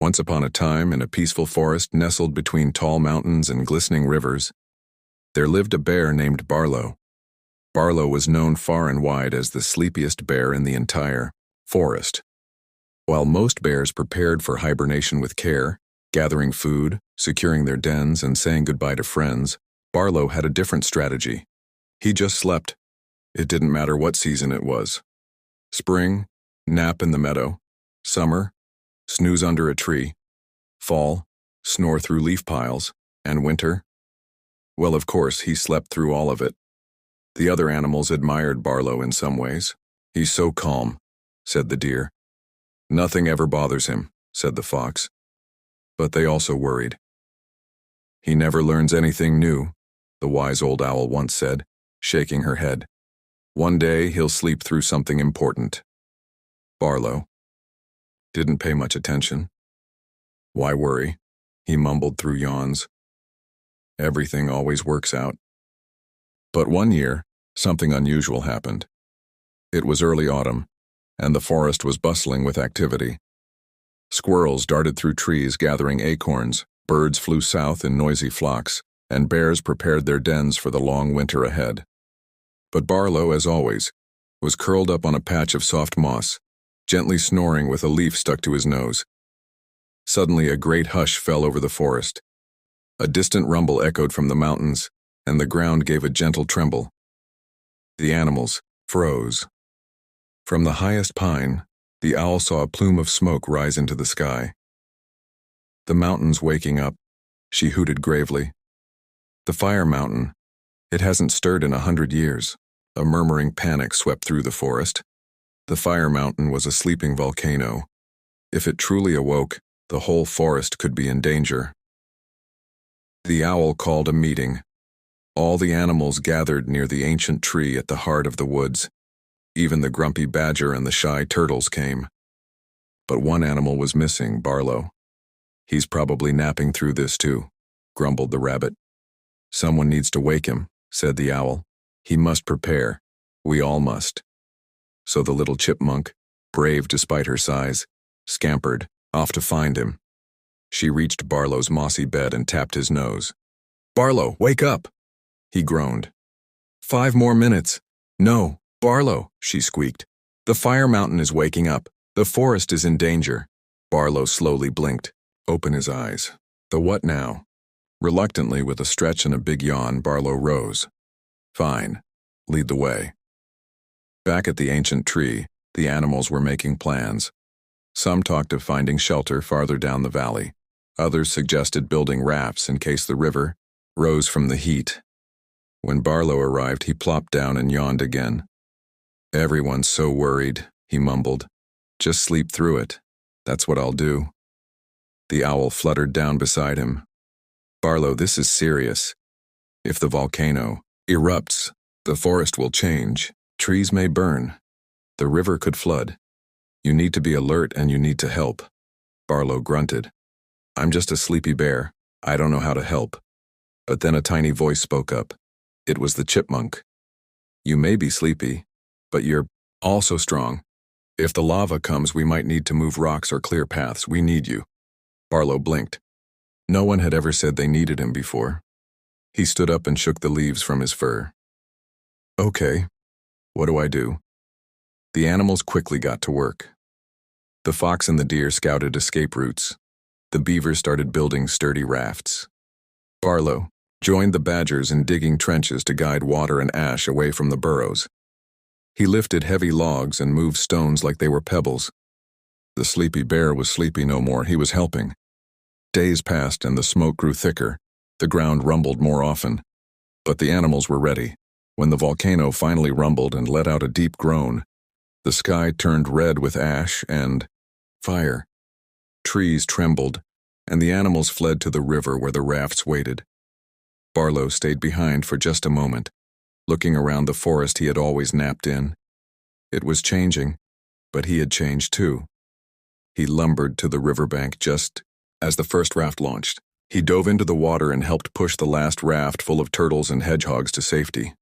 Once upon a time, in a peaceful forest nestled between tall mountains and glistening rivers, there lived a bear named Barlow. Barlow was known far and wide as the sleepiest bear in the entire forest. While most bears prepared for hibernation with care, gathering food, securing their dens, and saying goodbye to friends, Barlow had a different strategy. He just slept. It didn't matter what season it was. Spring, nap in the meadow. Summer, snooze under a tree. Fall, snore through leaf piles. And winter? Well, of course, he slept through all of it. The other animals admired Barlow in some ways. "He's so calm," said the deer. "Nothing ever bothers him," said the fox. But they also worried. "He never learns anything new," the wise old owl once said, shaking her head. "One day he'll sleep through something important." Barlow didn't pay much attention. "Why worry?" he mumbled through yawns. "Everything always works out." But one year, something unusual happened. It was early autumn, and the forest was bustling with activity. Squirrels darted through trees gathering acorns, birds flew south in noisy flocks, and bears prepared their dens for the long winter ahead. But Barlow, as always, was curled up on a patch of soft moss, gently snoring with a leaf stuck to his nose. Suddenly a great hush fell over the forest. A distant rumble echoed from the mountains, and the ground gave a gentle tremble. The animals froze. From the highest pine, the owl saw a plume of smoke rise into the sky. "The mountain's waking up," she hooted gravely. "The fire mountain. It hasn't stirred in 100 years." A murmuring panic swept through the forest. The fire mountain was a sleeping volcano. If it truly awoke, the whole forest could be in danger. The owl called a meeting. All the animals gathered near the ancient tree at the heart of the woods. Even the grumpy badger and the shy turtles came. But one animal was missing, Barlow. "He's probably napping through this too," grumbled the rabbit. "Someone needs to wake him," said the owl. "He must prepare. We all must." So the little chipmunk, brave despite her size, scampered off to find him. She reached Barlow's mossy bed and tapped his nose. "Barlow, wake up!" he groaned. "5 more minutes." "No, Barlow," she squeaked. "The fire mountain is waking up. The forest is in danger." Barlow slowly blinked. Open his eyes. "The what now?" Reluctantly, with a stretch and a big yawn, Barlow rose. "Fine. Lead the way." Back at the ancient tree, the animals were making plans. Some talked of finding shelter farther down the valley. Others suggested building rafts in case the river rose from the heat. When Barlow arrived, he plopped down and yawned again. "Everyone's so worried," he mumbled. "Just sleep through it. That's what I'll do." The owl fluttered down beside him. "Barlow, this is serious. If the volcano erupts, the forest will change. Trees may burn. The river could flood. You need to be alert and you need to help." Barlow grunted. "I'm just a sleepy bear. I don't know how to help." But then a tiny voice spoke up. It was the chipmunk. "You may be sleepy, but you're also strong. If the lava comes, we might need to move rocks or clear paths. We need you." Barlow blinked. No one had ever said they needed him before. He stood up and shook the leaves from his fur. "Okay, what do I do?" The animals quickly got to work. The fox and the deer scouted escape routes. The beavers started building sturdy rafts. Barlow joined the badgers in digging trenches to guide water and ash away from the burrows. He lifted heavy logs and moved stones like they were pebbles. The sleepy bear was sleepy no more. He was helping. Days passed and the smoke grew thicker. The ground rumbled more often. But the animals were ready. When the volcano finally rumbled and let out a deep groan, the sky turned red with ash and fire. Trees trembled, and the animals fled to the river where the rafts waited. Barlow stayed behind for just a moment, looking around the forest he had always napped in. It was changing, but he had changed too. He lumbered to the riverbank just as the first raft launched. He dove into the water and helped push the last raft full of turtles and hedgehogs to safety.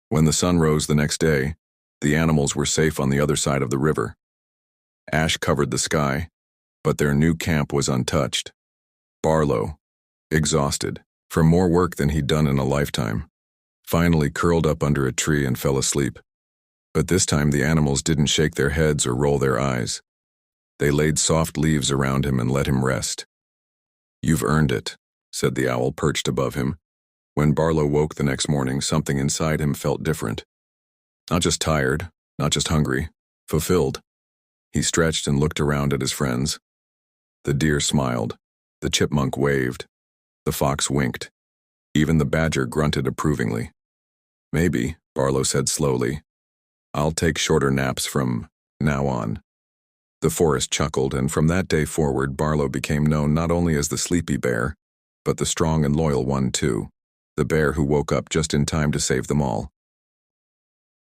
When the sun rose the next day, the animals were safe on the other side of the river. Ash covered the sky, But their new camp was untouched. Barlow, exhausted, from more work than he'd done in a lifetime, finally curled up under a tree and fell asleep. But this time the animals didn't shake their heads or roll their eyes. They laid soft leaves around him and let him rest. "You've earned it," said the owl perched above him. When Barlow woke the next morning, something inside him felt different. Not just tired, not just hungry, fulfilled. He stretched and looked around at his friends. The deer smiled. The chipmunk waved. The fox winked. Even the badger grunted approvingly. "Maybe," Barlow said slowly, "I'll take shorter naps from now on." The forest chuckled, and from that day forward, Barlow became known not only as the sleepy bear, but the strong and loyal one too, the bear who woke up just in time to save them all.